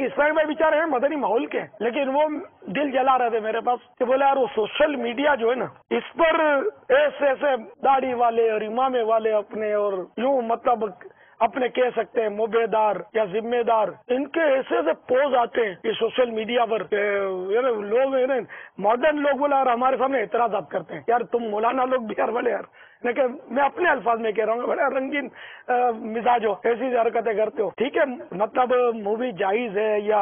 इस्लामी भाई बेचारे हैं मदनी माहौल के, लेकिन वो दिल जला रहे थे मेरे पास कि बोले यार वो सोशल मीडिया जो है ना, इस पर ऐसे ऐसे दाढ़ी वाले और इमामे वाले अपने और यूं मतलब अपने कह सकते हैं मोबेदार या जिम्मेदार, इनके ऐसे ऐसे पोज आते हैं ये सोशल मीडिया पर। लोग मॉडर्न लोग बोला यार हमारे सामने एतराजात करते हैं, यार तुम मौलाना लोग भी यार बोले यार, मैं अपने अल्फाज में कह रहा हूँ, बड़ा रंगीन मिजाज हो, ऐसी हरकतें करते हो, ठीक है मतलब मूवी जायज है, या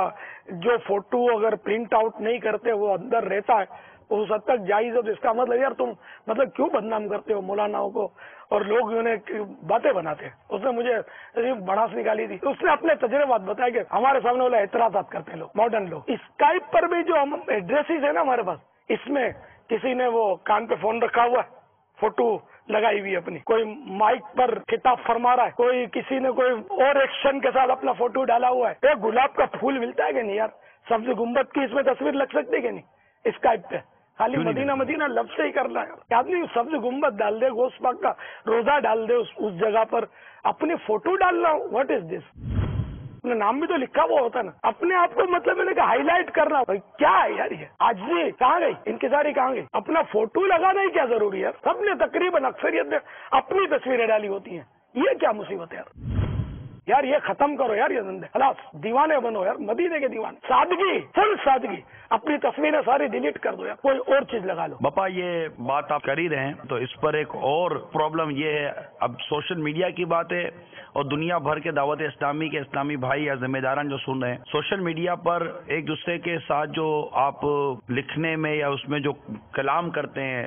जो फोटो अगर प्रिंट आउट नहीं करते वो अंदर रहता है उस हद तक जायज है, तो इसका मतलब यार तुम मतलब क्यों बदनाम करते हो मौलानाओं को, और लोग उन्हें बातें बनाते हैं। उसने मुझे भड़ास निकाली थी, उसने अपने तजर्बात बताया कि हमारे सामने वाला एतराजात करते हैं लोग, मॉडर्न लोग। स्काइप पर भी जो हम एड्रेसेस है ना हमारे पास, इसमें किसी ने वो कान पे फोन रखा हुआ है, फोटो लगाई हुई अपनी, कोई माइक पर खिताब फरमा रहा है, कोई किसी ने कोई और एक्शन के साथ अपना फोटो डाला हुआ है। एक गुलाब का फूल मिलता है कि नहीं यार, सब्ज गुम्बद की इसमें तस्वीर लग सकती है कि नहीं स्काइप पे, खाली मदीना मदीना लफ्ज से ही करना है। आदमी सब्ज गुम्बद डाल दे, गोश्त पाक का रोजा डाल दे उस जगह पर, अपनी फोटो डालना, व्हाट इज दिस? अपना नाम भी तो लिखा हुआ होता ना, अपने आप को मतलब मैंने कहा हाईलाइट करना, क्या है यार ये आजजी कहाँ गई, इंतजारी कहाँ गई? अपना फोटो लगाना ही क्या जरूरी है? सबने तकरीबन अक्सरियत ने अपनी तस्वीरें डाली होती हैं, ये क्या मुसीबत है यार, ये खत्म करो यार, ये धंधे खलास, दीवाने बनो यार, मदीने के दीवाने, सादगी, फुल सादगी, अपनी तस्वीरें सारी डिलीट कर दो यार, कोई और चीज लगा लो। बापा ये बात आप कर ही रहे हैं, तो इस पर एक और प्रॉब्लम ये है, अब सोशल मीडिया की बात है और दुनिया भर के दावत इस्लामी के इस्लामी भाई या जिम्मेदारान जो सुन रहे हैं, सोशल मीडिया पर एक दूसरे के साथ जो आप लिखने में या उसमें जो कलाम करते हैं,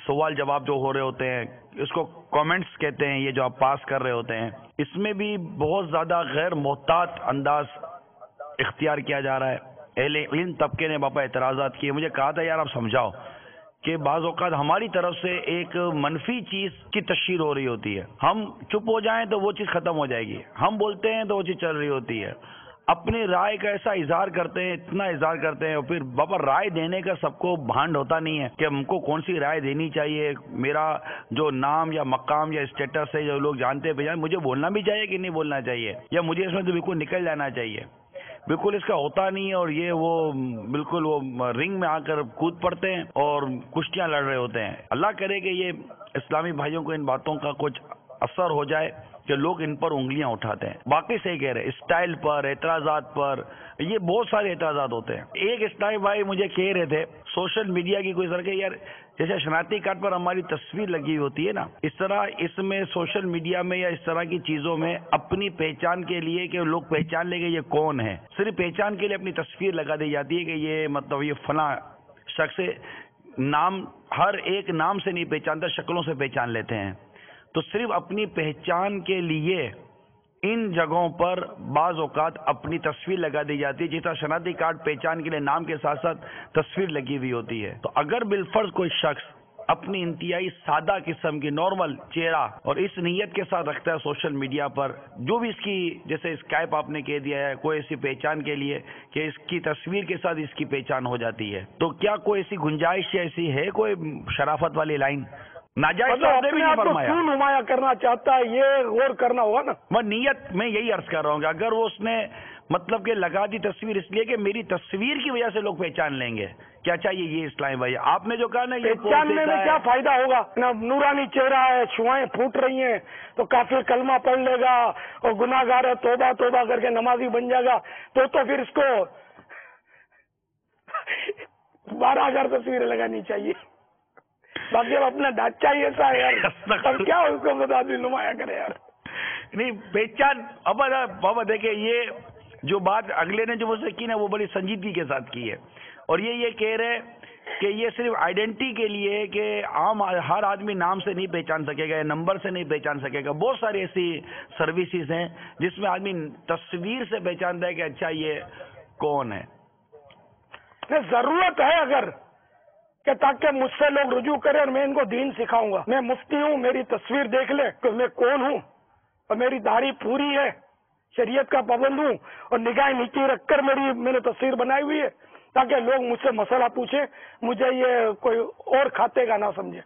सवाल जवाब जो हो रहे होते हैं, इसको कमेंट्स कहते हैं, ये जो आप पास कर रहे होते हैं, इसमें भी बहुत ज्यादा गैर मोहतात अंदाज इख्तियार किया जा रहा है। अहले इल्म तबके ने बापा एतराज़ात किए, मुझे कहा था यार आप समझाओ कि बाज़ औक़ात हमारी तरफ से एक मनफी चीज़ की तशहीर हो रही होती है, हम चुप हो जाएं तो वो चीज़ ख़त्म हो जाएगी, हम बोलते हैं तो वो चीज़ चल रही होती है, अपनी राय का ऐसा इजहार करते हैं, इतना इजहार करते हैं, और फिर बाबा राय देने का सबको भांड होता नहीं है कि हमको कौन सी राय देनी चाहिए, मेरा जो नाम या मकाम या स्टेटस है जो लोग जानते हैं मुझे बोलना भी चाहिए कि नहीं बोलना चाहिए, या मुझे इसमें तो बिल्कुल निकल जाना चाहिए। बिल्कुल इसका होता नहीं है, और ये वो बिल्कुल वो रिंग में आकर कूद पड़ते हैं और कुश्तियां लड़ रहे होते हैं। अल्लाह करे कि ये इस्लामी भाइयों को इन बातों का कुछ असर हो जाए कि लोग इन पर उंगलियां उठाते हैं। बाकी सही कह रहे हैं, स्टाइल पर, एतराजात पर, ये बहुत सारे एतराजात होते हैं। एक इस्लामी भाई मुझे कह रहे थे सोशल मीडिया की कोई तरह के, यार जैसे शनाख्ती कार्ड पर हमारी तस्वीर लगी होती है ना, इस तरह इसमें सोशल मीडिया में या इस तरह की चीजों में अपनी पहचान के लिए कि लोग पहचान लेंगे ये कौन है, सिर्फ पहचान के लिए अपनी तस्वीर लगा दी जाती है कि ये मतलब ये फला शख्स, नाम हर एक नाम से नहीं पहचानता, शक्लों से पहचान लेते हैं। तो सिर्फ अपनी पहचान के लिए इन जगहों पर बाज़ औक़ात अपनी तस्वीर लगा दी जाती है, जितना शनाख्ती कार्ड पहचान के लिए नाम के साथ साथ तस्वीर लगी हुई होती है। तो अगर बिलफर्ज कोई शख्स अपनी इंतहाई सादा किस्म की नॉर्मल चेहरा और इस नीयत के साथ रखता है सोशल मीडिया पर, जो भी इसकी जैसे स्काइप आपने कह दिया है, कोई ऐसी पहचान के लिए कि इसकी तस्वीर के साथ इसकी पहचान हो जाती है, तो क्या कोई ऐसी गुंजाइश ऐसी है, कोई शराफत वाली लाइन? नाजायज अपने आप को क्यों नुमाया करना चाहता है, ये गौर करना होगा ना। मैं नियत में यही अर्ज कर रहा हूँ कि अगर वो उसने मतलब कि लगा दी तस्वीर इसलिए कि मेरी तस्वीर की वजह से लोग पहचान लेंगे, क्या चाहिए ये इस्लामी भाई? आपने जो कहा ना, ये पहचानने में क्या फायदा होगा ना, नूरानी चेहरा है, छुआएं फूट रही हैं, तो काफिर कलमा पढ़ लेगा और गुनाहगार है तौबा तौबा करके नमाजी बन जाएगा, तो फिर इसको 12,000 तस्वीरें लगानी चाहिए। बाकी अब अपना ढांचा ही ऐसा है यार, अब क्या उसको बता दी नुमाया करे यार। नहीं पहचान, अब बाबा देखे ये जो बात अगले ने जो मुझसे की ना, वो बड़ी संजीदगी के साथ की है, और ये कह रहे कि ये सिर्फ आइडेंटिटी के लिए है कि आम हर आदमी नाम से नहीं पहचान सकेगा या नंबर से नहीं पहचान सकेगा। बहुत सारी ऐसी सर्विसेज हैं जिसमें आदमी तस्वीर से पहचानता है कि अच्छा ये कौन है। जरूरत है अगर कि ताकि मुझसे लोग रुजू करें और मैं इनको दीन सिखाऊंगा, मैं मुफ्ती हूँ, मेरी तस्वीर देख ले कि मैं कौन हूँ, और मेरी दाढ़ी पूरी है, शरीयत का पाबंद हूँ, और निगाह नीचे रखकर मैंने तस्वीर बनाई हुई है, ताकि लोग मुझसे मसला पूछे, मुझे ये कोई और खाते का ना समझे।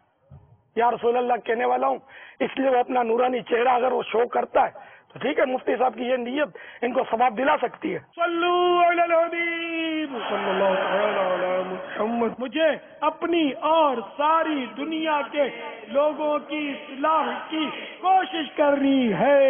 या रसूल अल्लाह कहने वाला हूँ, इसलिए वो अपना नूरानी चेहरा अगर वो शो करता है تو ٹھیک ہے، مفتی صاحب کی یہ نیت ان کو ثواب دلا سکتی ہے. صلو علی الحبیب صلی اللہ تعالی علی محمد. مجھے اپنی اور ساری دنیا کے لوگوں کی اصلاح کی کوشش کرنی ہے.